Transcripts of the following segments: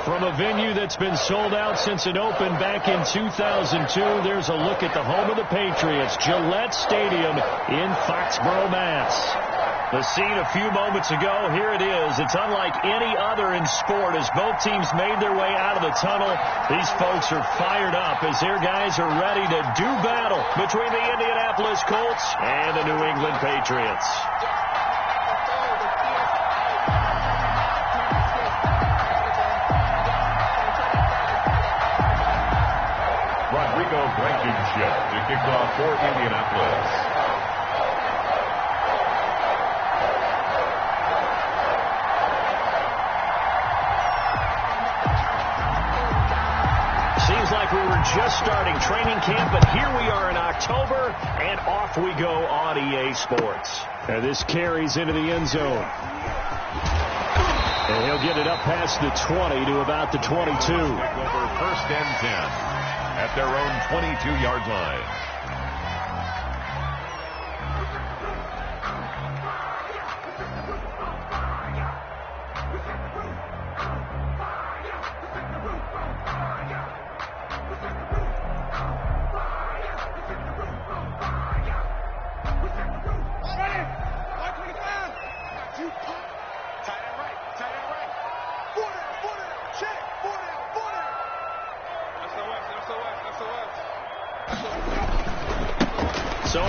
From a venue that's been sold out since it opened back in 2002, there's a look at the home of the Patriots, Gillette Stadium in Foxborough, Mass. The scene a few moments ago, here it is. It's unlike any other in sport as both teams made their way out of the tunnel. These folks are fired up as their guys are ready to do battle between the Indianapolis Colts and the New England Patriots. Blankenship to kick off for Indianapolis. Seems like we were just starting training camp, but here we are in October, and off we go on EA Sports. And this carries into the end zone. And he'll get it up past the 20 to about the 22. Over first and 10. At their own 22-yard line.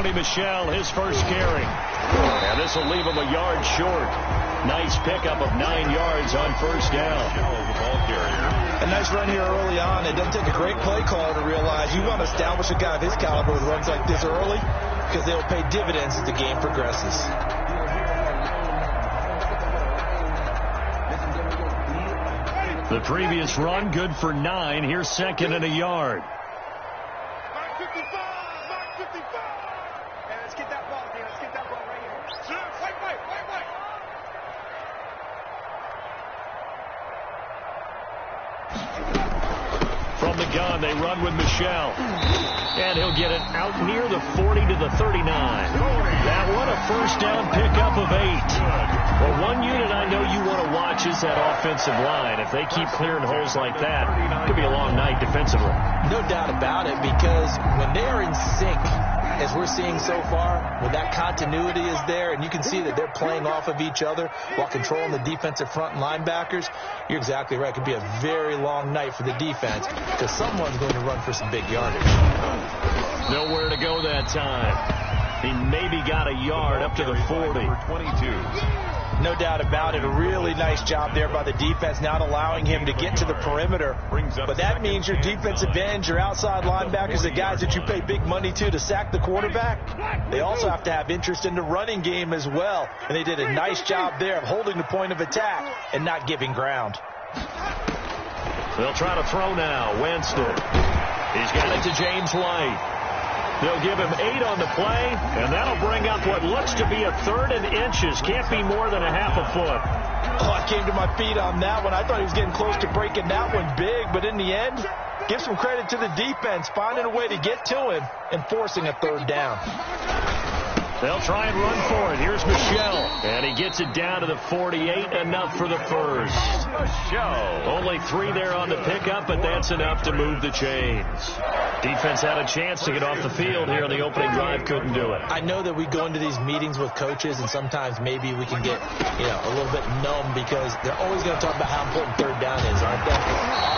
Michelle, his first carry. And this will leave him a yard short. Nice pickup of 9 yards on first down. A nice run here early on. It doesn't take a great play caller to realize you want to establish a guy of his caliber with runs like this early because they will pay dividends as the game progresses. The previous run good for 9. Here's second and a yard. From the gun, they run with Michelle. And he'll get it out near the 40 to the 39. That one, a first down pickup of 8. Well, one unit I know you want to watch is that offensive line. If they keep clearing holes like that, it could be a long night defensively. No doubt about it, because when they are in sync, as we're seeing so far, when that continuity is there and you can see that they're playing off of each other while controlling the defensive front and linebackers, you're exactly right. It could be a very long night for the defense because someone's going to run for some big yardage. Nowhere to go that time. He maybe got a yard up to the 40. 22. No doubt about it. A really nice job there by the defense, not allowing him to get to the perimeter. But that means your defensive ends, your outside linebackers, the guys that you pay big money to sack the quarterback, they also have to have interest in the running game as well. And they did a nice job there of holding the point of attack and not giving ground. They'll try to throw now. Winston. He's got it to James White. They'll give him 8 on the play, and that'll bring up what looks to be a 3rd and inches. Can't be more than a half a foot. Oh, I came to my feet on that one. I thought he was getting close to breaking that one big, but in the end, give some credit to the defense, finding a way to get to him and forcing a 3rd down. They'll try and run for it. Here's Michelle. And he gets it down to the 48. Enough for the first. Only 3 there on the pickup, but that's enough to move the chains. Defense had a chance to get off the field here on the opening drive. Couldn't do it. I know that we go into these meetings with coaches, and sometimes maybe we can get, a little bit numb because they're always going to talk about how important 3rd down is, aren't they?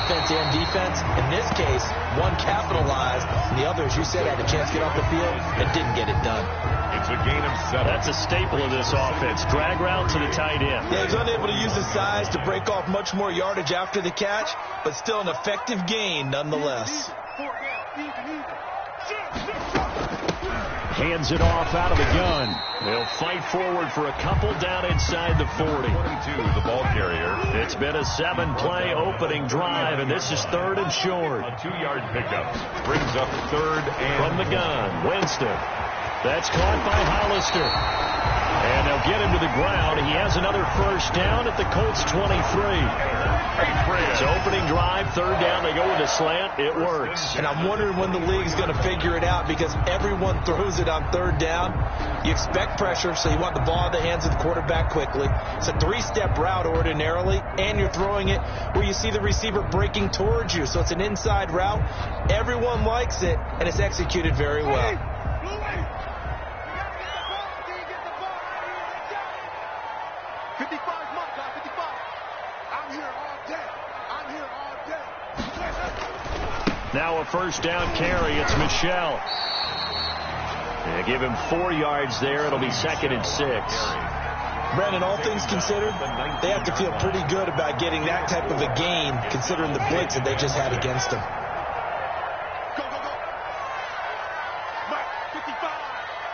Offense and defense. In this case, one capitalized, and the other, as you said, had a chance to get off the field and didn't get it done. It's a gain of 7. That's a staple of this offense. Drag route to the tight end. Yeah, he's unable to use his size to break off much more yardage after the catch, but still an effective gain nonetheless. Hands it off out of the gun. They'll fight forward for a couple down inside the 40. 22, the ball carrier. It's been a 7-play opening drive, and this is 3rd and short. A 2-yard pickup brings up 3rd and from the gun. Winston. That's caught by Hollister. And they'll they'll get him to the ground. He has another first down at the Colts 23. It's opening drive, third down. They go with a slant. It works. And I'm wondering when the league's going to figure it out, because everyone throws it on third down. You expect pressure, so you want the ball in the hands of the quarterback quickly. It's a three-step route ordinarily, and you're throwing it where you see the receiver breaking towards you. So it's an inside route. Everyone likes it, and it's executed very well. Now a first down carry. It's Michel. They give him 4 yards there. It'll be 2nd and 6. Brandon, all things considered, they have to feel pretty good about getting that type of a gain, considering the blitz that they just had against them. Go, go, go. Mike, 55.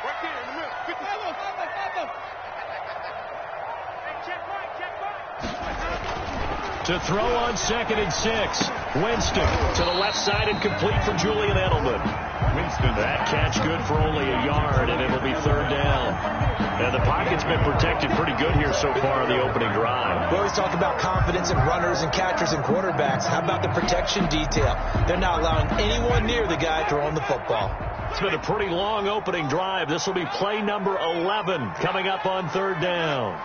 Right there in the middle. 55. Check Mike, check Mike. To throw on 2nd and 6. Winston to the left side and complete for Julian Edelman. Winston, that catch good for only a yard, and it'll be third down. And the pocket's been protected pretty good here so far in the opening drive. We always talk about confidence in runners and catchers and quarterbacks. How about the protection detail? They're not allowing anyone near the guy throwing the football. It's been a pretty long opening drive. This will be play number 11 coming up on third down.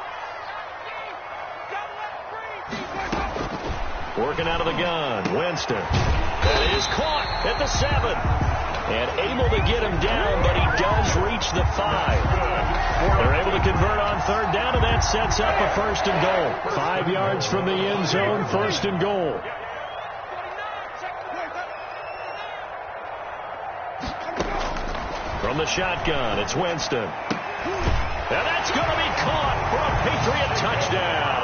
Working out of the gun, Winston. That is caught at the 7. And able to get him down, but he does reach the 5. They're able to convert on third down, and that sets up a 1st and goal. 5 yards from the end zone, 1st and goal. From the shotgun, it's Winston. And that's going to be caught for a Patriot touchdown.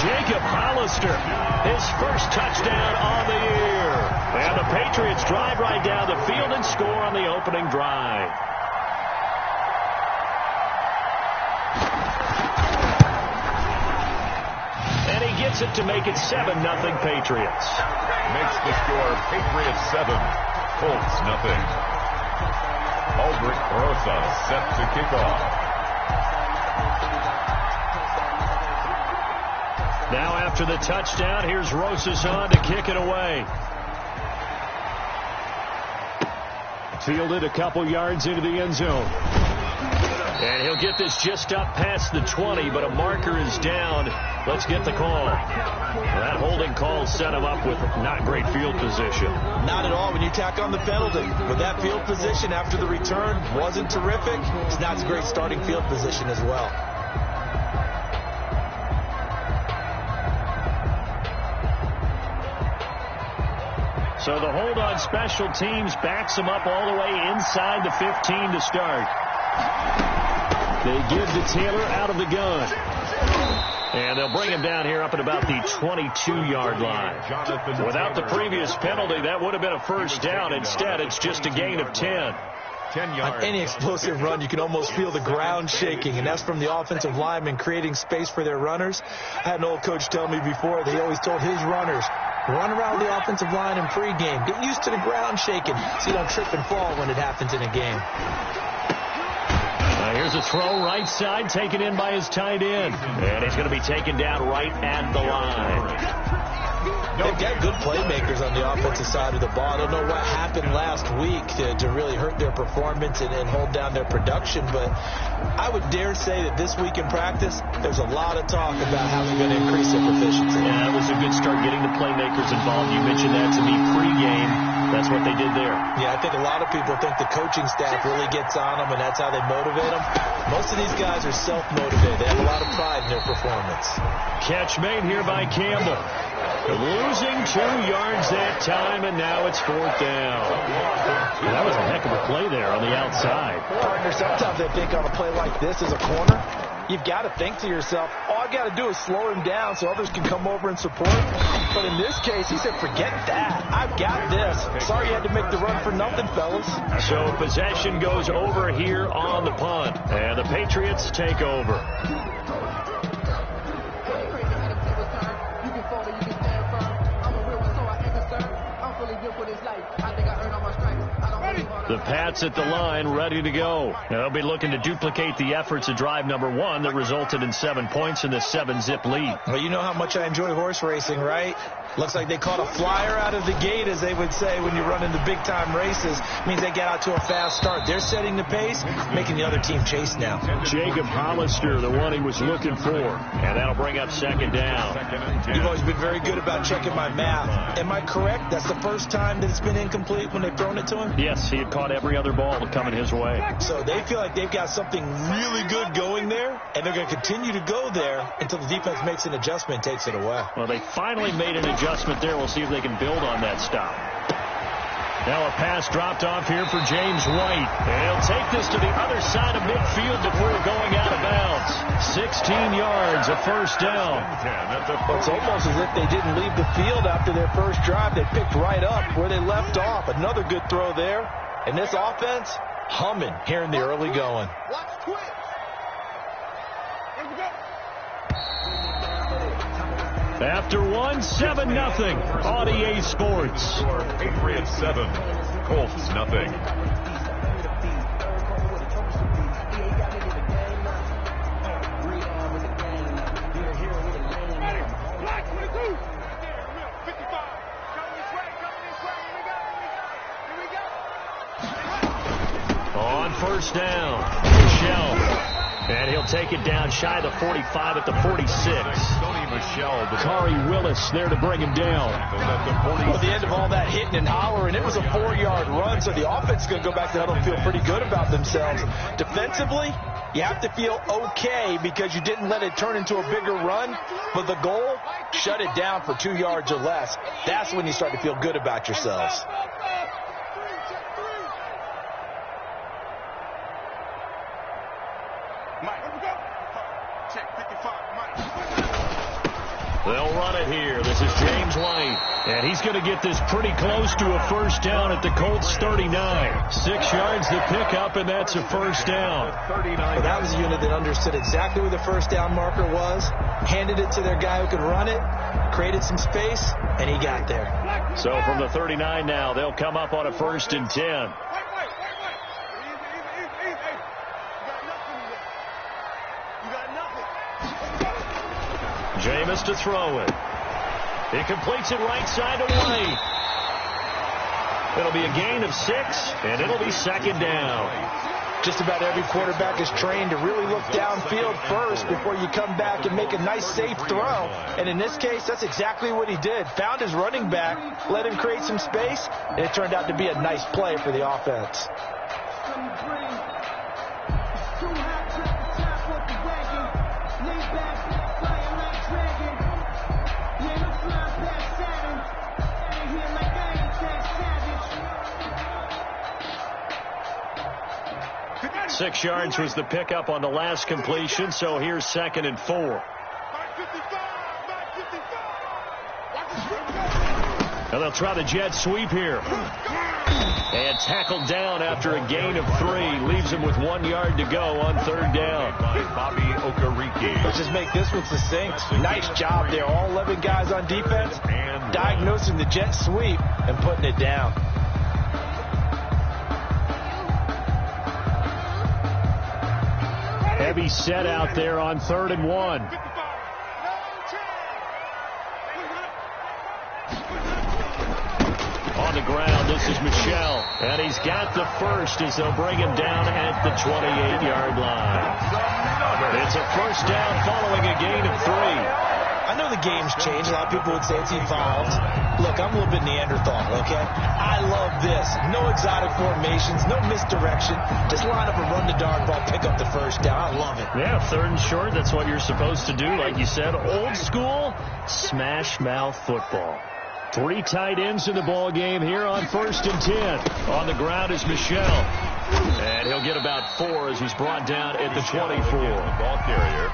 Jacob Hollister, his first touchdown on the year. And the Patriots drive right down the field and score on the opening drive. And he gets it to make it 7-0 Patriots. Makes the score Patriots 7, Colts 0. Aldrich Rosa set to kick off. Now after the touchdown, here's Rosas on to kick it away. Fielded a couple yards into the end zone. And he'll get this just up past the 20, but a marker is down. Let's get the call. That holding call set him up with not great field position. Not at all when you tack on the penalty. With that field position after the return wasn't terrific. It's not a great starting field position as well. So the hold on special teams backs them up all the way inside the 15 to start. They give to Taylor out of the gun. And they'll bring him down here up at about the 22-yard line. Without the previous penalty, that would have been a first down. Instead, it's just a gain of 10. 10 yards. On any explosive run, you can almost feel the ground shaking, and that's from the offensive linemen creating space for their runners. I had an old coach tell me before that he always told his runners, run around the offensive line in pregame. Get used to the ground shaking so you don't trip and fall when it happens in a game. Here's a throw right side, taken in by his tight end. And he's going to be taken down right at the line. They've got good playmakers on the offensive side of the ball. I don't know what happened last week to really hurt their performance and hold down their production, but I would dare say that this week in practice, there's a lot of talk about how they're going to increase their proficiency. Yeah, that was a good start getting the playmakers involved. You mentioned that to me pregame. That's what they did there. Yeah, I think a lot of people think the coaching staff really gets on them, and that's how they motivate them. Most of these guys are self-motivated. They have a lot of pride in their performance. Catch made here by Campbell. Losing 2 yards that time, and now it's 4th down. That was a heck of a play there on the outside. Partner, sometimes I think on a play like this as a corner, you've got to think to yourself, all I got to do is slow him down so others can come over and support. But in this case, he said, forget that. I've got this. Sorry you had to make the run for nothing, fellas. So possession goes over here on the punt, and the Patriots take over. The Pats at the line, ready to go. They'll be looking to duplicate the efforts of drive number 1 that resulted in 7 points in the 7-zip lead. Well, you know how much I enjoy horse racing, right? Looks like they caught a flyer out of the gate, as they would say when you run in the big-time races. Means they get out to a fast start. They're setting the pace, making the other team chase now. Jacob Hollister, the one he was looking for. And that'll bring up second down. You've always been very good about checking my math. Am I correct? That's the first time that it's been incomplete when they've thrown it to him? Yes, he had caught every other ball coming his way. So they feel like they've got something really good going there, and they're going to continue to go there until the defense makes an adjustment and takes it away. Well, they finally made an adjustment there. We'll see if they can build on that stop. Now a pass dropped off here for James White. And he'll take this to the other side of midfield before going out of bounds. 16 yards, a first down. It's almost as if they didn't leave the field after their first drive. They picked right up where they left off. Another good throw there. And this offense, humming here in the early going. After 1, 7-0 on EA Sports. Patriots 7, Colts nothing. On first down, Michelle. And he'll take it down shy of the 45 at the 46. Kari Willis there to bring him down. Well, at the end of all that hitting and hollering, it was a 4-yard run, so the offense is going to go back to huddle and feel pretty good about themselves. Defensively, you have to feel okay because you didn't let it turn into a bigger run, but the goal, shut it down for 2 yards or less. That's when you start to feel good about yourselves. They'll run it here. This is James White. And he's going to get this pretty close to a first down at the Colts 39. 6 yards to pick up, and that's a first down. Well, that was a unit that understood exactly where the first down marker was, handed it to their guy who could run it, created some space, and he got there. So from the 39 now, they'll come up on a 1st and 10. Jameis to throw it. He completes it right side to White. It'll be a gain of 6, and it'll be second down. Just about every quarterback is trained to really look downfield first before you come back and make a nice, safe throw. And in this case, that's exactly what he did. Found his running back, let him create some space, and it turned out to be a nice play for the offense. Six yards was the pickup on the last completion, so here's 2nd and 4. And they'll try the jet sweep here. And tackled down after a gain of 3. Leaves him with 1 yard to go on 3rd down. Bobby Okereke. Let's just make this one succinct. Nice job there. All 11 guys on defense diagnosing the jet sweep and putting it down. Heavy set out there on 3rd and 1. On the ground, this is Michelle. And he's got the first as they'll bring him down at the 28-yard line. It's a first down following a gain of 3. I know the game's changed. A lot of people would say it's evolved. Look, I'm a little bit Neanderthal, okay? I love this. No exotic formations, no misdirection. Just line up and run the darn ball, pick up the first down. I love it. Yeah, 3rd and short, that's what you're supposed to do. Like you said, old school, smash mouth football. 3 tight ends in the ball game here on 1st and 10. On the ground is Michelle. And he'll get about 4 as he's brought down at the 24. Ball carrier.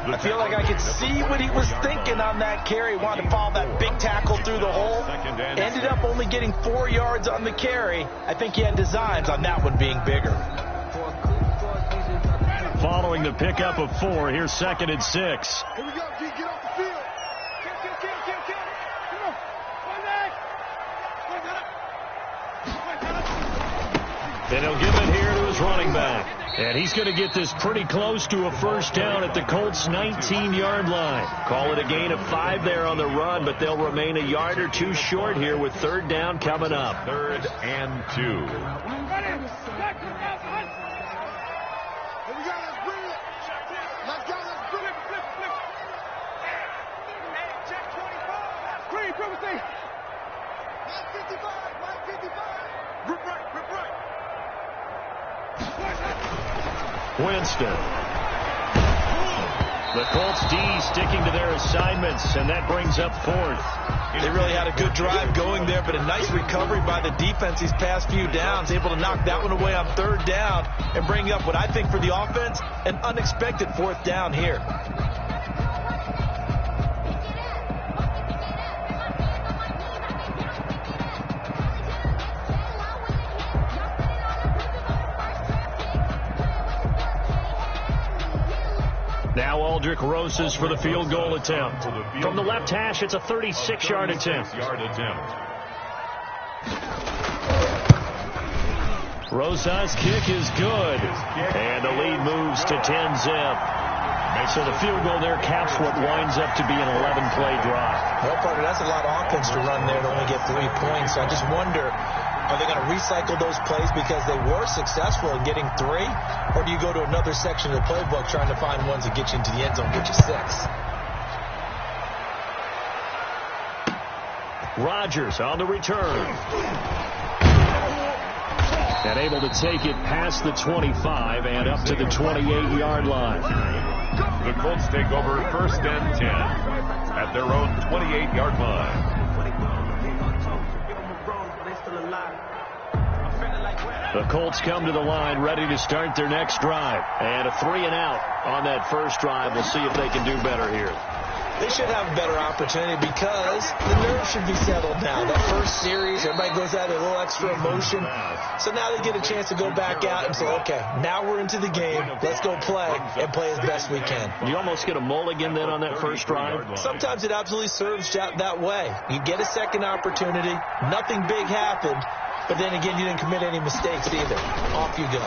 I feel like I could see what he was thinking on that carry. Wanted to follow that big tackle through the hole. Ended up only getting 4 yards on the carry. I think he had designs on that one being bigger. Following the pickup of 4, here's 2nd and 6. Here we go. Get off the field. Kill. Come on. One leg. And he'll give it here to his running back. And he's going to get this pretty close to a first down at the Colts' 19-yard line. Call it a gain of 5 there on the run, but they'll remain a yard or two short here with third down coming up. 3rd and 2. Winston. The Colts D sticking to their assignments, and that brings up 4th. They really had a good drive going there, but a nice recovery by the defense these past few downs, able to knock that one away on 3rd down and bring up what I think for the offense, an unexpected 4th down here. Now Aldrich Rosas for the field goal attempt. From the left hash, it's a 36-yard attempt. Rosas' kick is good. And the lead moves to 10-zip. So the field goal there caps what winds up to be an 11-play drive. Well, partner, that's a lot of offense to run there to only get 3 points. So I just wonder, are they going to recycle those plays because they were successful in getting 3? Or do you go to another section of the playbook trying to find ones that get you into the end zone, get you 6? Rodgers on the return. And able to take it past the 25 and up to the 28-yard line. The Colts take over 1st and 10 at their own 28-yard line. The Colts come to the line ready to start their next drive. And a 3-and-out on that first drive. We'll see if they can do better here. They should have a better opportunity because the nerves should be settled now. That first series, everybody goes out with a little extra emotion. So now they get a chance to go back out and say, okay, now we're into the game. Let's go play and play as best we can. You almost get a mulligan then on that first drive? Sometimes it absolutely serves that way. You get a second opportunity. Nothing big happened. But then again, you didn't commit any mistakes either. Off you go.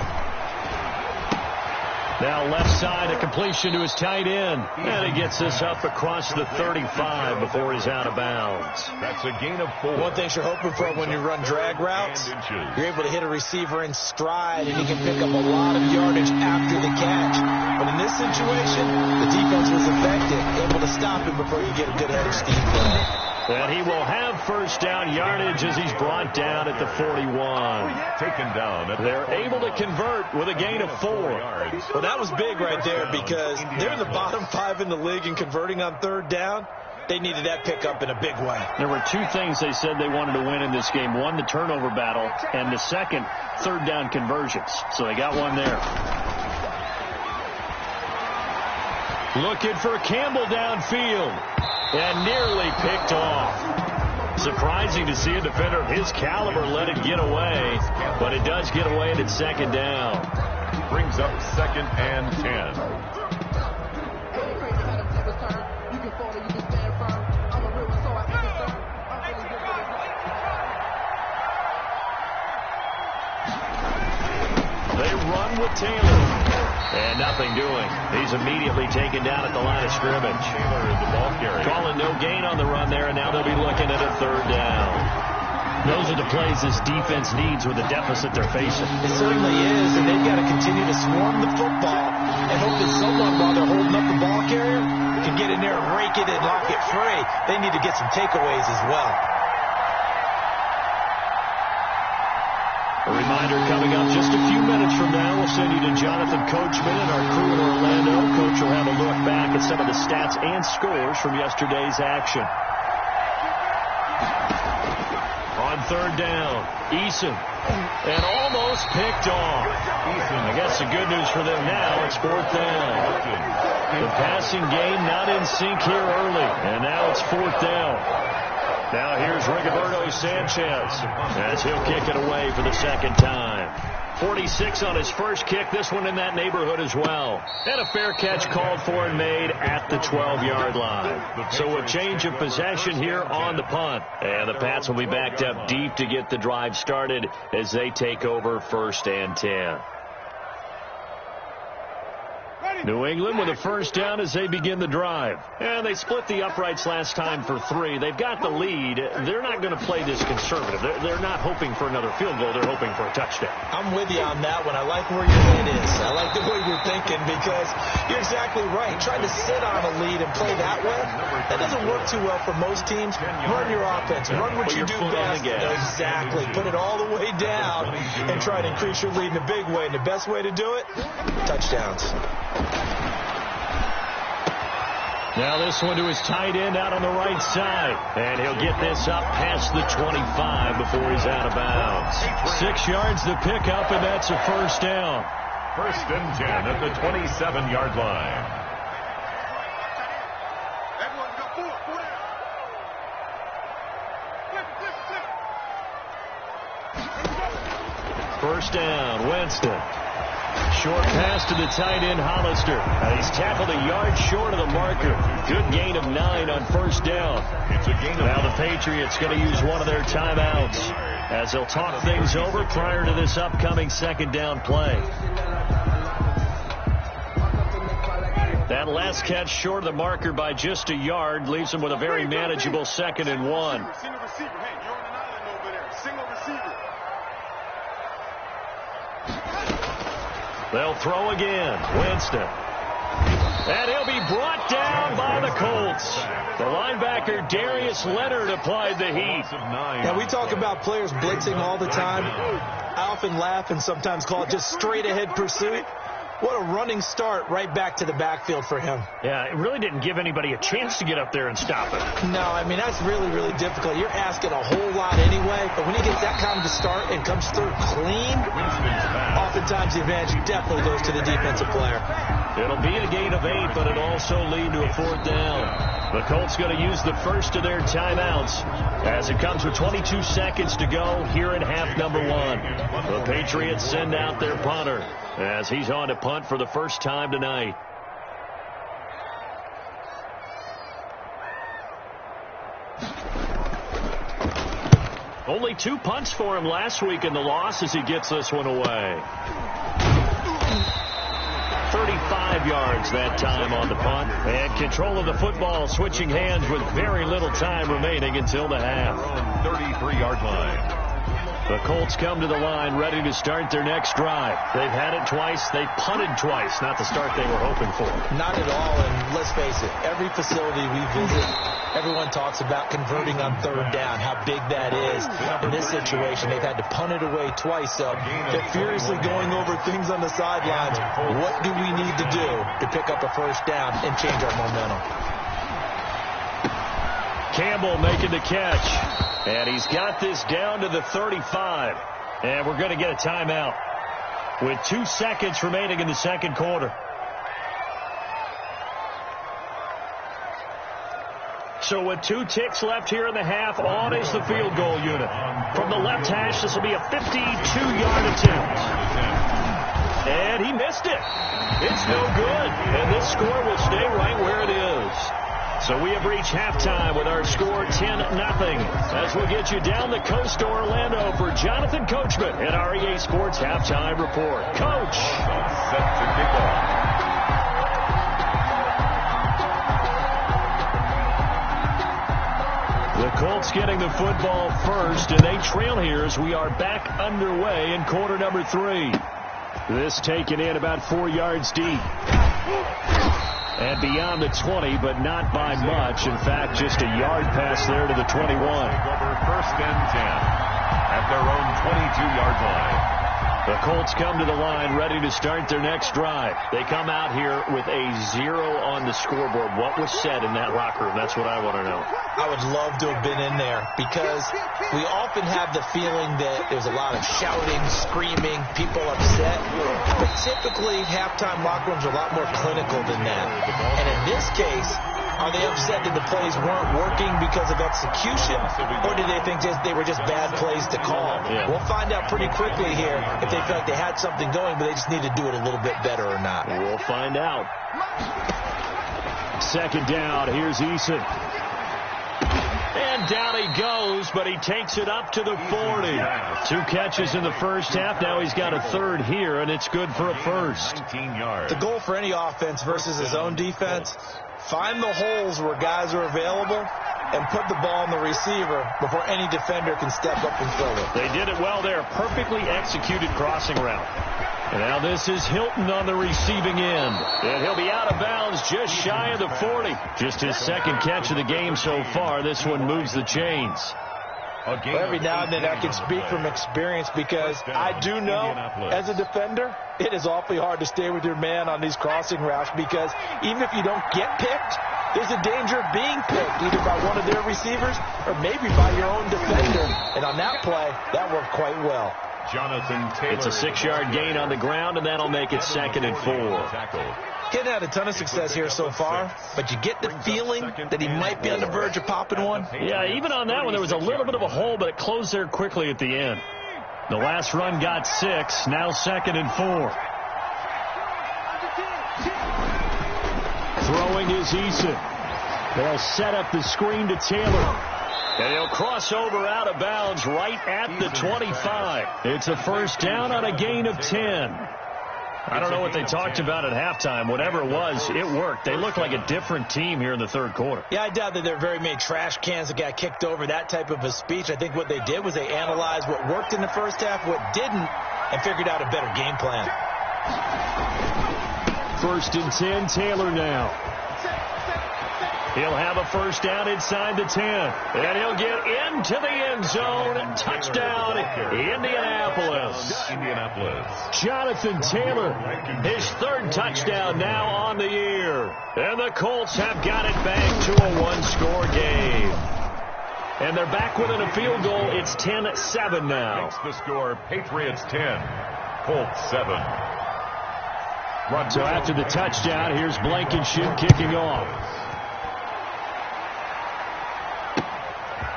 Now left side, a completion to his tight end. And he gets this up across the 35 before he's out of bounds. That's a gain of 4. One thing you're hoping for when you run drag routes, you're able to hit a receiver in stride, and he can pick up a lot of yardage after the catch. But in this situation, the defense was effective, able to stop him before you get a good head of steam going. And he will have first down yardage as he's brought down at the 41. Taken down. They're able to convert with a gain of 4. Well, that was big right there because they're in the bottom 5 in the league in converting on 3rd down. They needed that pickup in a big way. There were 2 things they said they wanted to win in this game. One, the turnover battle, and the second, 3rd down conversions. So they got one there. Looking for Campbell downfield. And nearly picked off. Surprising to see a defender of his caliber let it get away. But it does get away and it's 2nd down. Brings up 2nd and 10. They run with Taylor. And nothing doing. He's immediately taken down at the line of scrimmage. Taylor is the ball carrier. Calling no gain on the run there, and now they'll be looking at a 3rd down. Those are the plays this defense needs with the deficit they're facing. It certainly is, and they've got to continue to swarm the football and hope that someone, while they're holding up the ball carrier, can get in there and rake it and lock it free. They need to get some takeaways as well. A reminder coming up just a few minutes from now, we'll send you to Jonathan Coachman and our crew in Orlando. Coach will have a look back at some of the stats and scores from yesterday's action. On 3rd down, Eason. And almost picked off. I guess the good news for them now, it's 4th down. The passing game not in sync here early. And now it's 4th down. Now here's Rigoberto Sanchez as he'll kick it away for the second time. 46 on his first kick, this one in that neighborhood as well. And a fair catch called for and made at the 12-yard line. So a change of possession here on the punt. And the Pats will be backed up deep to get the drive started as they take over 1st and 10. New England with a first down as they begin the drive. And they split the uprights last time for 3. They've got the lead. They're not going to play this conservative. They're not hoping for another field goal. They're hoping for a touchdown. I'm with you on that one. I like where your head is. I like the way you're thinking because you're exactly right. Trying to sit on a lead and play that way, that doesn't work too well for most teams. Run your offense. Run what you do best. Exactly. Put it all the way down and try to increase your lead in a big way. And the best way to do it, touchdowns. Now this one to his tight end out on the right side. And he'll get this up past the 25 before he's out of bounds. 6 yards to pick up, and that's a first down. 1st and 10 at the 27-yard line. Everyone got 4 down. First down, Winston. Short pass to the tight end, Hollister. He's tackled a yard short of the marker. Good gain of 9 on first down. Now the Patriots going to use one of their timeouts as they'll talk things over prior to this upcoming second down play. That last catch short of the marker by just a yard leaves them with a very manageable 2nd and 1. Single receiver. Hey, you're on an island over there. Single receiver. They'll throw again. Winston. And he'll be brought down by the Colts. The linebacker Darius Leonard applied the heat. Now we talk about players blitzing all the time. I often laugh and sometimes call it just straight ahead pursuit. What a running start right back to the backfield for him. Yeah, it really didn't give anybody a chance to get up there and stop it. No, I mean, that's really, really difficult. You're asking a whole lot anyway, but when he gets that kind of a start and comes through clean, oftentimes the advantage definitely goes to the defensive player. It'll be a gain of 8, but it'll also lead to a 4th down. The Colts going to use the first of their timeouts as it comes with 22 seconds to go here in half number 1. The Patriots send out their punter as he's on to punt for the first time tonight. Only 2 punts for him last week in the loss as he gets this one away. 35 yards that time on the punt. And control of the football switching hands with very little time remaining until the half. 33-yard line. The Colts come to the line ready to start their next drive. They've had it twice. They punted twice. Not the start they were hoping for. Not at all. And let's face it, every facility we visit, everyone talks about converting on 3rd down, how big that is. In this situation, they've had to punt it away twice. So they're furiously going over things on the sidelines. What do we need to do to pick up a first down and change our momentum? Campbell making the catch. And he's got this down to the 35. And we're going to get a timeout with 2 seconds remaining in the second quarter. So with 2 ticks left here in the half, on is the field goal unit. From the left hash, this will be a 52-yard attempt. And he missed it. It's no good. And this score will stay right where it is. So we have reached halftime with our score 10-0. As we'll get you down the coast to Orlando for Jonathan Coachman at our EA Sports Halftime Report. Coach. Set to kick off. The Colts getting the football first, and they trail here as we are back underway in quarter number 3. This taken in about 4 yards deep. And beyond the 20, but not by much. In fact, just a yard pass there to the 21. Over 1st and 10 at their own 22-yard line. The Colts come to the line ready to start their next drive. They come out here with a 0 on the scoreboard. What was said in that locker room? That's what I want to know. I would love to have been in there because we often have the feeling that there's a lot of shouting, screaming, people upset. But typically, halftime locker rooms are a lot more clinical than that. And in this case, Are they upset that the plays weren't working because of execution, or do they think they were just bad plays to call? Yeah. We'll find out pretty quickly here if they feel like they had something going, but they just need to do it a little bit better or not. We'll find out. Second down, here's Eason. And down he goes, but he takes it up to the 40. 2 catches in the first half. Now he's got a third here, and it's good for a first. 19 yards. The goal for any offense versus his own defense, find the holes where guys are available and put the ball on the receiver before any defender can step up and fill it. They did it well there. Perfectly executed crossing route. And now this is Hilton on the receiving end. And he'll be out of bounds just shy of the 40. Just his second catch of the game so far. This one moves the chains. Every now and then I can speak from experience because I do know as a defender it is awfully hard to stay with your man on these crossing routes because even if you don't get picked, there's a danger of being picked either by one of their receivers or maybe by your own defender. And on that play, that worked quite well. Jonathan Taylor. It's a 6-yard gain on the ground, and that'll make it 2nd and 4. Hadn't had a ton of success here so far, but you get the feeling that he might be on the verge of popping one. Yeah, even on that one, there was a little bit of a hole, but it closed there quickly at the end. The last run got 6, now 2nd and 4. Throwing is Eason. They'll set up the screen to Taylor. And he'll cross over out of bounds right at the 25. It's a first down on a gain of 10. I don't know what they talked about at halftime. Whatever it was, it worked. They looked like a different team here in the third quarter. Yeah, I doubt that there are very many trash cans that got kicked over, that type of a speech. I think what they did was they analyzed what worked in the first half, what didn't, and figured out a better game plan. 1st and 10, Taylor now. He'll have a first down inside the 10. And he'll get into the end zone. Touchdown, Indianapolis. Jonathan Taylor, his 3rd touchdown now on the year. And the Colts have got it back to a 1-score game. And they're back within a field goal. It's 10-7 now. Makes the score, Patriots 10, Colts 7. So after the touchdown, here's Blankenship kicking off.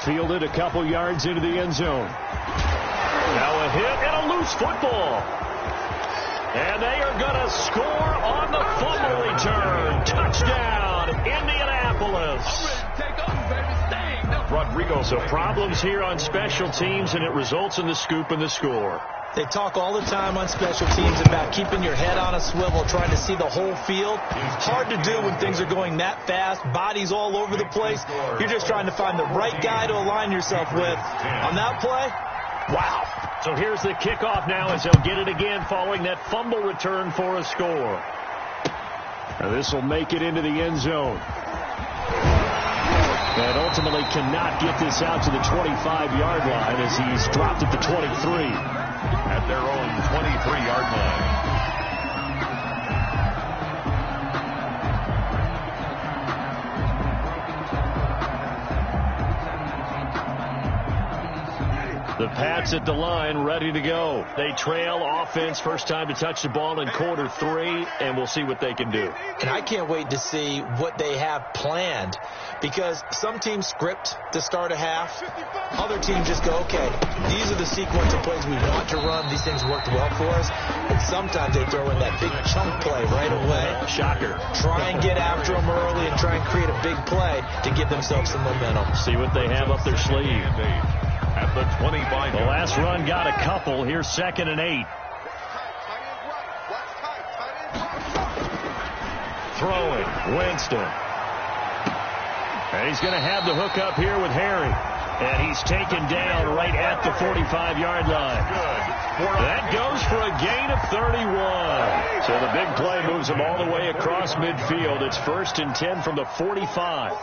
Fielded a couple yards into the end zone. Now a hit and a loose football. And they are going to score on the fumble return. Touchdown, Indianapolis. Rodrigo. So problems here on special teams, and it results in the scoop and the score. They talk all the time on special teams about keeping your head on a swivel, trying to see the whole field. Hard to do when things are going that fast, bodies all over the place. You're just trying to find the right guy to align yourself with. On that play, wow. So here's the kickoff now as they'll get it again following that fumble return for a score. Now this will make it into the end zone. And ultimately cannot get this out to the 25-yard line as he's dropped at the 23. At their own 23-yard line. The Pats at the line, ready to go. They trail offense, first time to touch the ball in quarter 3, and we'll see what they can do. And I can't wait to see what they have planned, because some teams script to start a half. Other teams just go, okay, these are the sequence of plays we want to run. These things worked well for us. And sometimes they throw in that big chunk play right away. Shocker. Try and get after them early and try and create a big play to give themselves some momentum. See what they have up their sleeve. At the 25. The last run got a couple. Here's 2nd and 8. Throwing, Winston. And he's going to have the hook up here with Harry. And he's taken down right at the 45-yard line. That goes for a gain of 31. So the big play moves him all the way across midfield. It's 1st and 10 from the 45.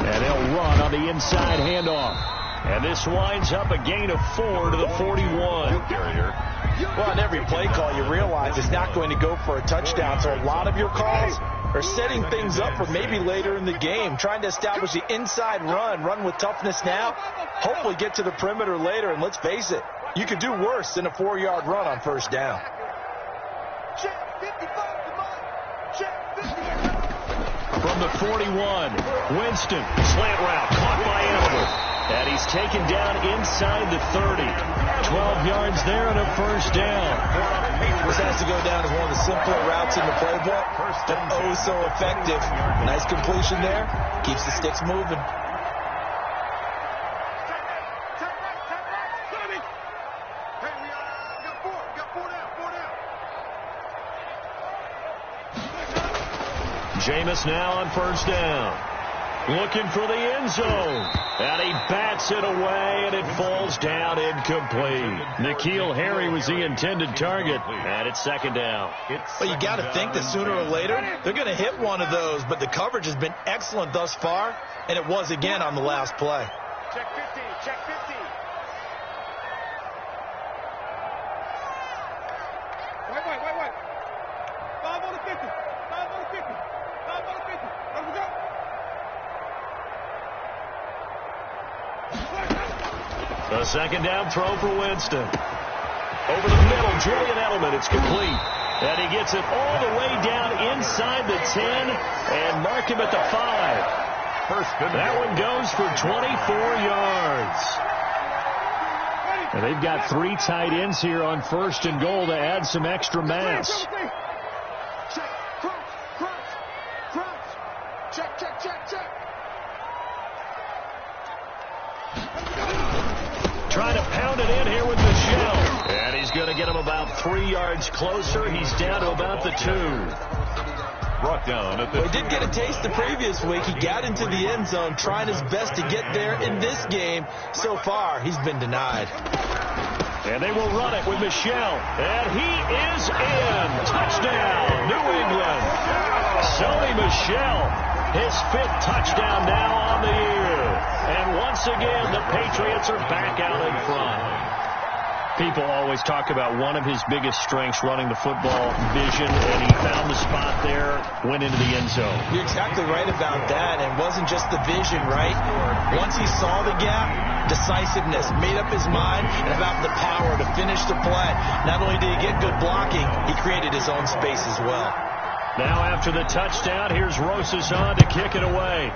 And they'll run on the inside handoff. And this winds up a gain of 4 to the 41. Well, on every play call, you realize it's not going to go for a touchdown. So a lot of your calls are setting things up for maybe later in the game, trying to establish the inside run with toughness now, hopefully get to the perimeter later. And let's face it, you could do worse than a 4-yard run on first down. From the 41, Winston, slant route, caught by Edelman. And he's taken down inside the 30. 12 yards there and a first down. This has to go down as one of the simpler routes in the playbook, but oh so effective. Nice completion there. Keeps the sticks moving. Jameis now on first down. Looking for the end zone. And he bats it away, and it falls down incomplete. N'Keal Harry was the intended target, and it's second down. Well, you got to think that sooner or later, they're going to hit one of those, but the coverage has been excellent thus far, and it was again on the last play. Check 15, check 15. Wait. 5 on the 50. 5 on the 50. 5 on the 50. Let me go. A second down throw for Winston. Over the middle, Julian Edelman. It's complete. And he gets it all the way down inside the 10 and mark him at the 5. That one goes for 24 yards. And they've got 3 tight ends here on first and goal to add some extra mass. Check. Trying to pound it in here with Michel. And he's going to get him about 3 yards closer. He's down to about the 2. Brought down at the... Well, he did get a taste the previous week. He got into the end zone, trying his best to get there in this game. So far, he's been denied. And they will run it with Michel. And he is in. Touchdown, New England. Sony Michel, his 5th touchdown now on the year. And once again, the Patriots are back out in front. People always talk about one of his biggest strengths, running the football, vision, and he found the spot there, went into the end zone. You're exactly right about that, and it wasn't just the vision, right? Once he saw the gap, decisiveness, made up his mind, and about the power to finish the play. Not only did he get good blocking, he created his own space as well. Now after the touchdown, here's Rosas on to kick it away.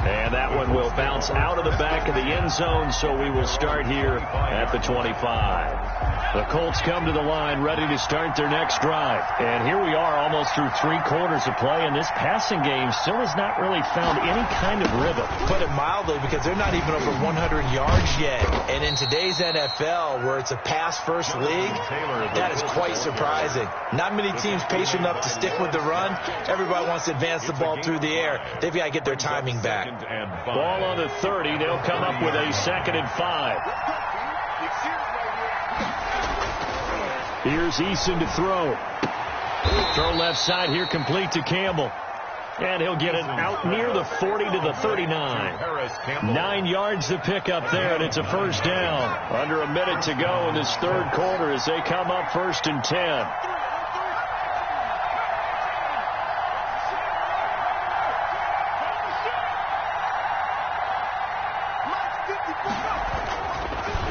And that one will bounce out of the back of the end zone, so we will start here at the 25. The Colts come to the line ready to start their next drive. And here we are almost through 3 quarters of play, and this passing game still has not really found any kind of rhythm. Put it mildly, because they're not even over 100 yards yet. And in today's NFL, where it's a pass-first league, that is quite surprising. Not many teams patient enough to stick with the run. Everybody wants to advance the ball through the air. They've got to get their timing back. Ball on the 30. They'll come up with a 2nd and 5. Here's Eason to throw. Throw left side here, complete to Campbell. And he'll get it out near the 40 to the 39. 9 yards to pick up there, and it's a first down. Under a minute to go in this 3rd quarter as they come up 1st and 10.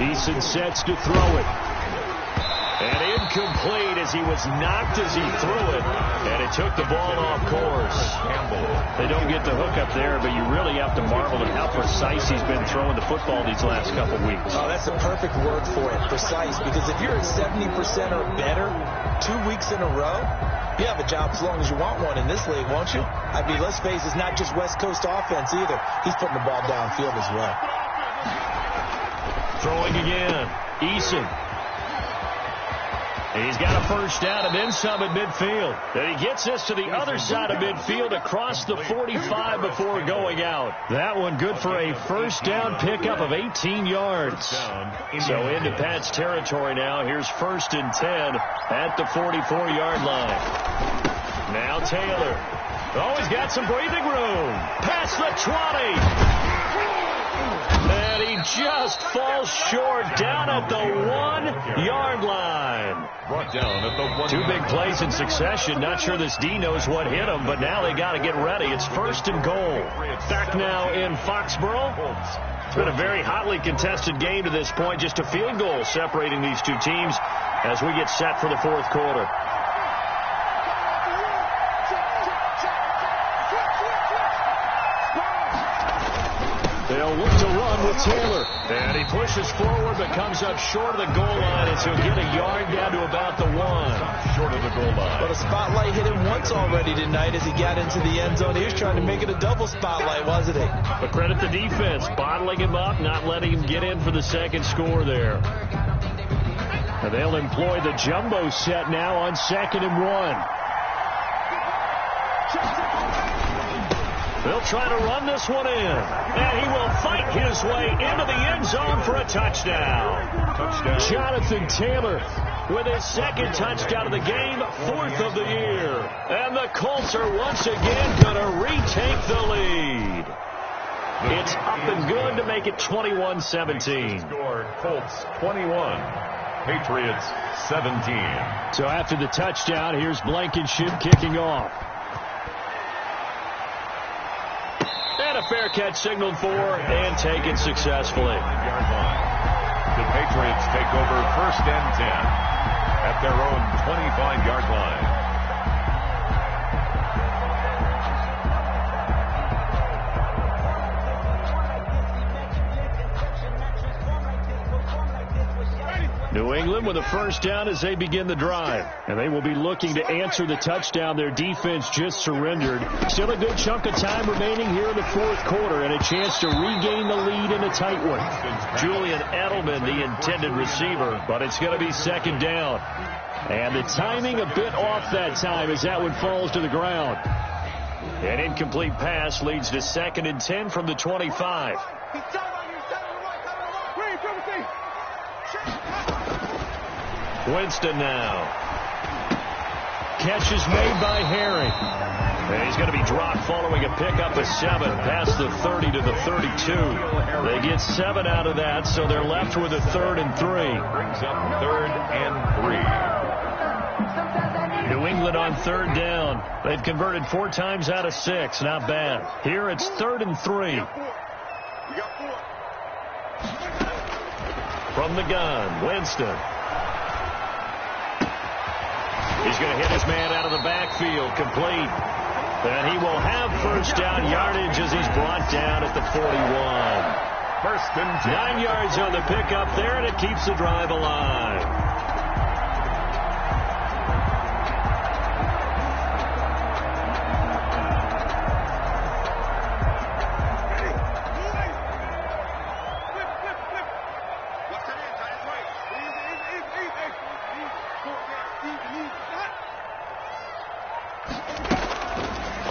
Eason sets to throw it. And incomplete as he was knocked as he threw it. And it took the ball off course. They don't get the hook up there, but you really have to marvel at how precise he's been throwing the football these last couple weeks. Oh, that's the perfect word for it, precise. Because if you're at 70% or better 2 weeks in a row, you have a job as long as you want one in this league, won't you? I mean, let's face it, it's not just West Coast offense either. He's putting the ball downfield as well. Throwing again. Eason. He's got a first down and then some at midfield. And he gets this to the other side of midfield across the 45 before going out. That one good for a first down pickup of 18 yards. So into Pat's territory now. Here's 1st and 10 at the 44-yard line. Now Taylor. Oh, he's got some breathing room. Past the 20. And he just falls short down at the 1-yard line. Brought down at the 1. 2 big plays in succession. Not sure this D knows what hit him, but now they got to get ready. It's 1st and goal. Back now in Foxborough. It's been a very hotly contested game to this point. Just a field goal separating these 2 teams as we get set for the 4th quarter. with Taylor. And he pushes forward but comes up short of the goal line, and so he'll get a yard down to about the 1. Short of the goal line. But a spotlight hit him once already tonight as he got into the end zone. He was trying to make it a double spotlight, wasn't he? But credit the defense, bottling him up, not letting him get in for the second score there. And they'll employ the jumbo set now on 2nd and 1. They'll try to run this one in. And he will fight his way into the end zone for a touchdown. Jonathan Taylor with his 2nd touchdown of the game, 4th of the year. And the Colts are once again going to retake the lead. It's up and good to make it 21-17. Score, Colts 21, Patriots 17. So after the touchdown, here's Blankenship kicking off. And a fair catch signaled for and taken successfully. The Patriots take over 1st and 10 at their own 25-yard line. New England with a first down as they begin the drive. And they will be looking to answer the touchdown their defense just surrendered. Still a good chunk of time remaining here in the 4th quarter and a chance to regain the lead in a tight one. Julian Edelman, the intended receiver, but it's going to be 2nd down. And the timing a bit off that time as that one falls to the ground. An incomplete pass leads to 2nd and 10 from the 25. Winston now. Catch is made by Herring. And he's going to be dropped following a pickup of 7 past the 30 to the 32. They get 7 out of that, so they're left with a 3rd and 3. Brings up 3rd and 3. New England on 3rd down. They've converted 4 times out of 6. Not bad. Here it's 3rd and 3. From the gun, Winston. He's going to hit his man out of the backfield, complete. And he will have first down yardage as he's brought down at the 41. 1st and 9 yards on the pickup there, and it keeps the drive alive.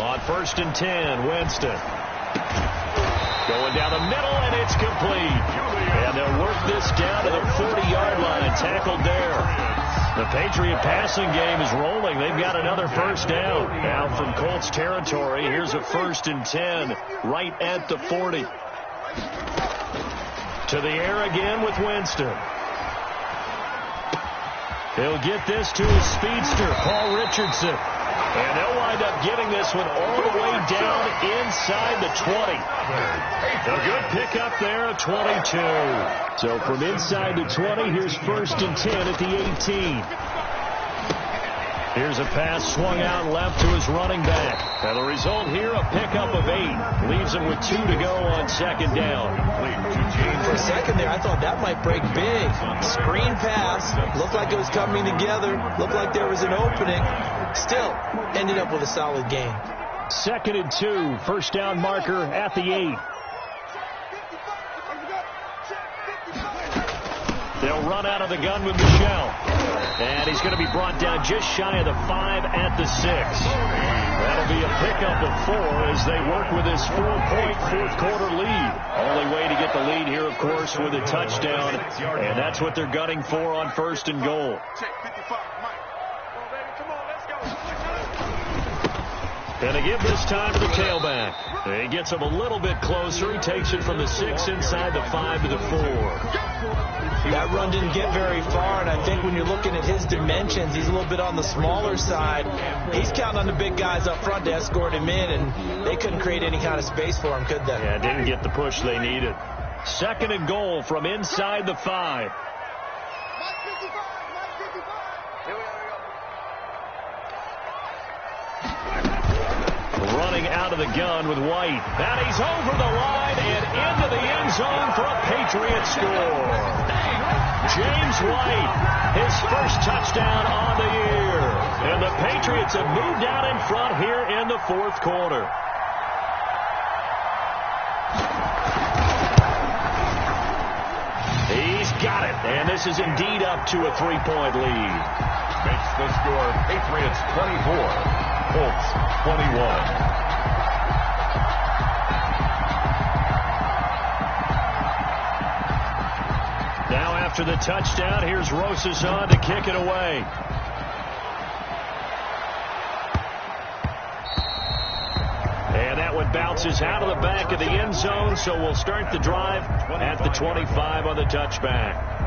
On 1st and 10, Winston. Going down the middle, and it's complete. And they'll work this down to the 40-yard line. Tackled there. The Patriot passing game is rolling. They've got another first down. Now from Colts territory, here's a 1st and 10 right at the 40. To the air again with Winston. He'll get this to his speedster, Paul Richardson. And they'll wind up getting this one all the way down inside the 20. A good pickup there at 22. So from inside the 20, here's 1st and 10 at the 18. Here's a pass swung out left to his running back. And the result here, a pickup of 8. Leaves him with 2 to go on 2nd down. For a second there, I thought that might break big. Screen pass. Looked like it was coming together. Looked like there was an opening. Still, ended up with a solid game. 2nd and 2. First down marker at the 8. They'll run out of the gun with Michel. And he's going to be brought down just shy of the 5 at the 6. That'll be a pickup of 4 as they work with this 4-point 4th quarter lead. Only way to get the lead here, of course, with a touchdown. And that's what they're gunning for on 1st and goal. And they give this time to the tailback. He gets him a little bit closer. He takes it from the 6 inside the 5 to the 4. That run didn't get very far, and I think when you're looking at his dimensions, he's a little bit on the smaller side. He's counting on the big guys up front to escort him in, and they couldn't create any kind of space for him, could they? Yeah, didn't get the push they needed. 2nd and goal from inside the 5. Running out of the gun with White. And he's over the line and into the end zone for a Patriot score. James White, his first touchdown on the year. And the Patriots have moved out in front here in the fourth quarter. He's got it, and this is indeed up to a 3-point lead. Makes the score Patriots 24, Colts 21. Now after the touchdown, here's Rosas on to kick it away. And that one bounces out of the back of the end zone, so we'll start the drive at the 25 on the touchback.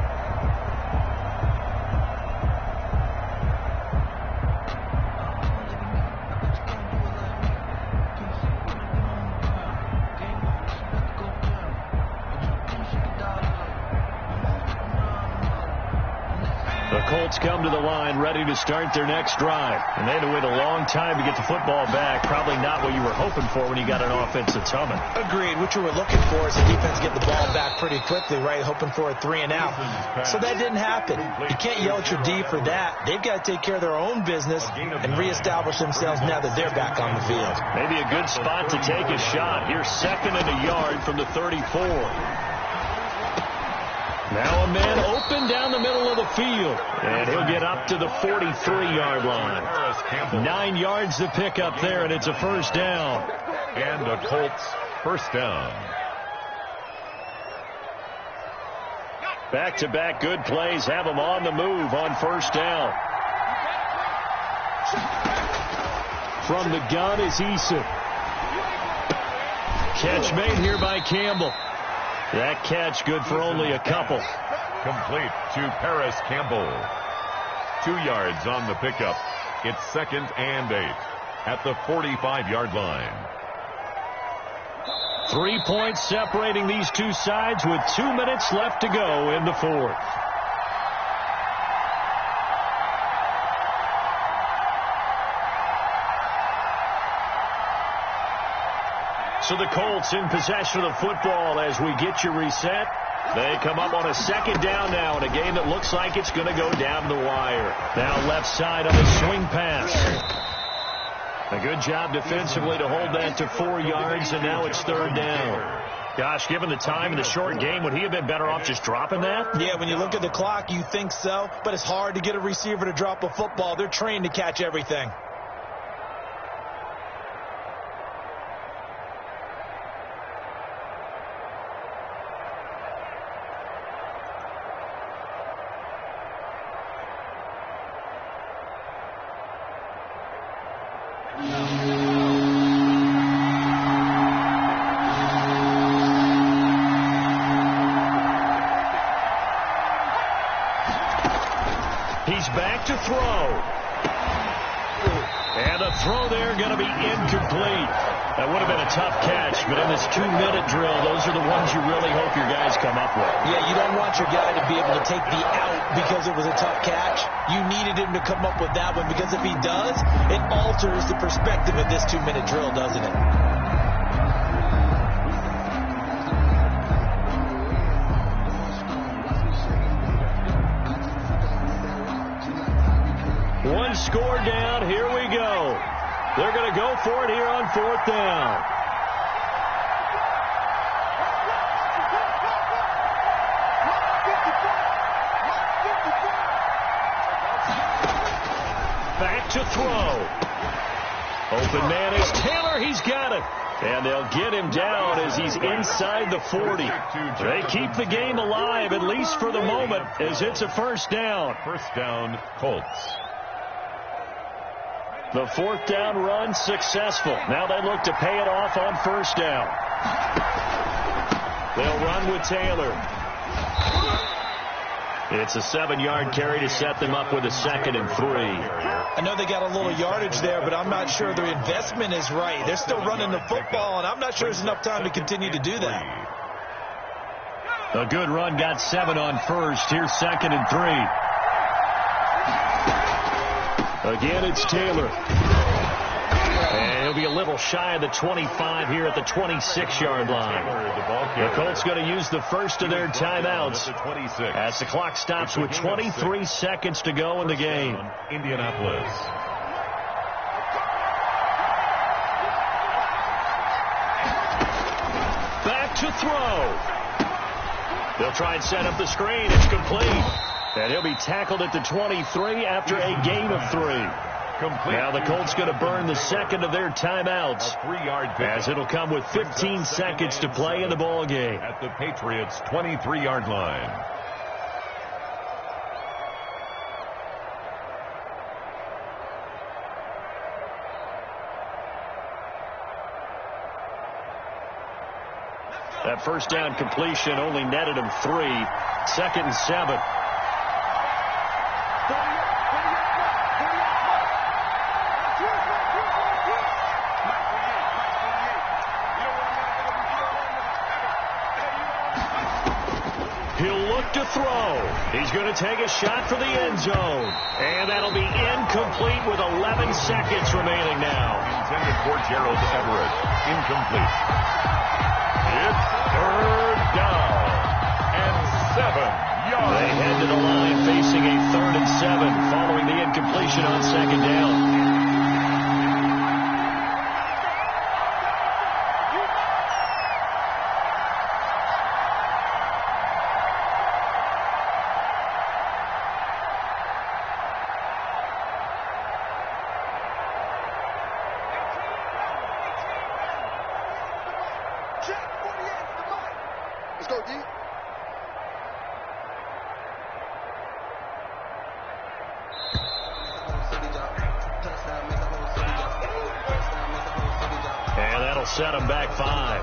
Colts come to the line ready to start their next drive. And they had to wait a long time to get the football back. Probably not what you were hoping for when you got an offense that's humming. Agreed. What you were looking for is the defense get the ball back pretty quickly, right? Hoping for a 3 and out. So that didn't happen. You can't yell at your D for that. They've got to take care of their own business and reestablish themselves now that they're back on the field. Maybe a good spot to take a shot. Here's 2nd and a yard from the 34. Now a man open down the middle of the field. And he'll get up to the 43-yard line. 9 yards to pick up there, and it's a first down. And a Colts first down. Back-to-back good plays have them on the move on first down. From the gun is Eason. Catch made here by Campbell. That catch good for only a couple. Complete to Paris Campbell. 2 yards on the pickup. It's 2nd and 8 at the 45-yard line. 3 points separating these two sides with 2 minutes left to go in the fourth. So the Colts in possession of the football as we get you reset. They come up on a 2nd down now in a game that looks like it's going to go down the wire. Now left side on a swing pass. A good job defensively to hold that to 4 yards, and now it's 3rd down. Gosh, given the time in the short game, would he have been better off just dropping that? Yeah, when you look at the clock, you think so, but it's hard to get a receiver to drop a football. They're trained to catch everything. He's back to throw. And the throw there going to be incomplete. That would have been a tough catch, but in this 2-minute drill, those are the ones you really hope your guys come up with. Yeah, you don't want your guy to be able to take the out because it was a tough catch. You needed him to come up with that one, because if he does, it alters the perspective of this 2-minute drill, doesn't it? One score down. Here we go. They're going to go for it here on 4th down. Back to throw. Open man is Taylor. He's got it. And they'll get him down as he's inside the 40. They keep the game alive, at least for the moment, as it's a first down. First down, Colts. The 4th down run successful. Now they look to pay it off on first down. They'll run with Taylor. It's a 7-yard carry to set them up with a 2nd and 3. I know they got a little yardage there, but I'm not sure their investment is right. They're still running the football, and I'm not sure there's enough time to continue to do that. A good run got 7 on first. Here's 2nd and 3. Again, it's Taylor. And he'll be a little shy of the 25 here at the 26-yard line. The Colts going to use the first of their timeouts as the clock stops with 23 seconds to go in the game. Indianapolis. Back to throw. They'll try and set up the screen. It's complete. And he'll be tackled at the 23 after a gain of 3. Now the Colts going to burn the second of their timeouts, as it'll come with 15 seconds to play in the ball game. At the Patriots' 23-yard line. That first down completion only netted him 3. 2nd and 7. He'll look to throw. He's going to take a shot for the end zone. And that'll be incomplete with 11 seconds remaining now. Intended for Gerald Everett. Incomplete. It's 3rd down and 7 yards. They head to the line facing a 3rd and 7 following the incompletion on 2nd down. Let's go, D. And that'll set him back 5.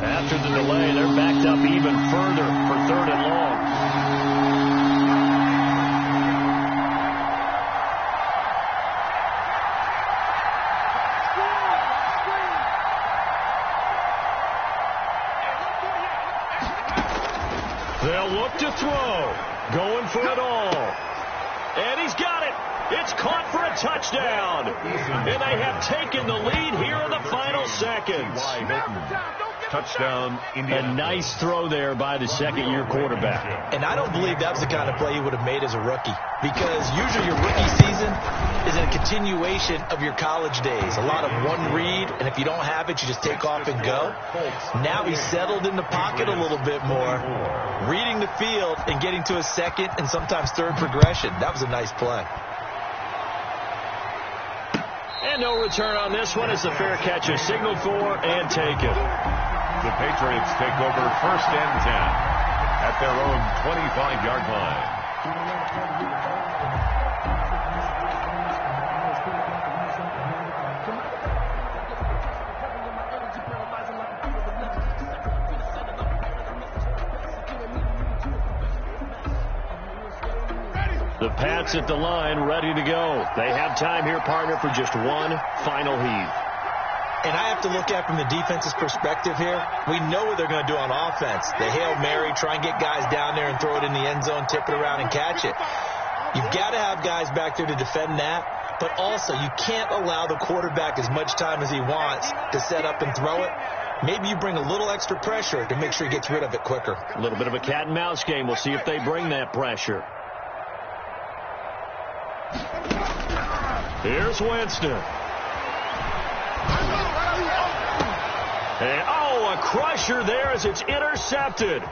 After the delay, they're backed up even further for 3rd and long. They'll look to throw. Going for it all. And he's got it. It's caught for a touchdown. And they have taken the lead here in the final seconds. Touchdown, A nice throw there by the second-year quarterback. And I don't believe that was the kind of play he would have made as a rookie, because usually your rookie season is a continuation of your college days. A lot of one read, and if you don't have it, you just take off and go. Now he's settled in the pocket a little bit more, reading the field and getting to a second and sometimes third progression. That was a nice play. And no return on this one as the fair catch is signaled for and taken. The Patriots take over 1st and 10 at their own 25-yard line. The Pats at the line, ready to go. They have time here, partner, for just one final heave. And I have to look at it from the defense's perspective here. We know what they're going to do on offense. The Hail Mary, try and get guys down there and throw it in the end zone, tip it around and catch it. You've got to have guys back there to defend that. But also, you can't allow the quarterback as much time as he wants to set up and throw it. Maybe you bring a little extra pressure to make sure he gets rid of it quicker. A little bit of a cat and mouse game. We'll see if they bring that pressure. Here's Winston. And, a crusher there as it's intercepted.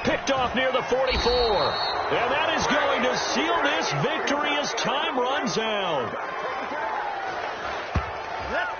Picked off near the 44. And that is going to seal this victory as time runs out. Let's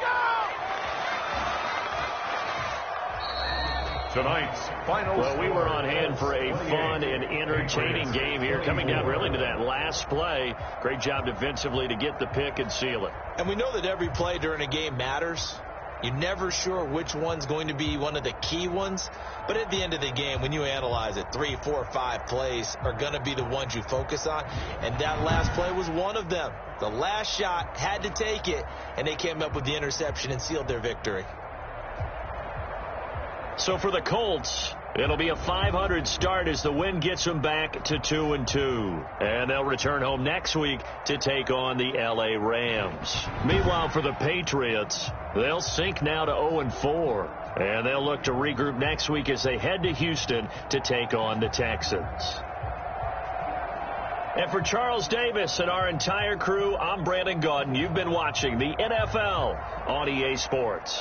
go! Tonight's final. Well, we were on hand for a fun and entertaining game here, coming down really to that last play. Great job defensively to get the pick and seal it. And we know that every play during a game matters. You're never sure which one's going to be one of the key ones. But at the end of the game, when you analyze it, 3, 4, 5 plays are going to be the ones you focus on. And that last play was one of them. The last shot had to take it, and they came up with the interception and sealed their victory. So for the Colts, it'll be a .500 start as the win gets them back to 2-2. And they'll return home next week to take on the L.A. Rams. Meanwhile, for the Patriots, they'll sink now to 0-4. And they'll look to regroup next week as they head to Houston to take on the Texans. And for Charles Davis and our entire crew, I'm Brandon Gaudin. You've been watching the NFL on EA Sports.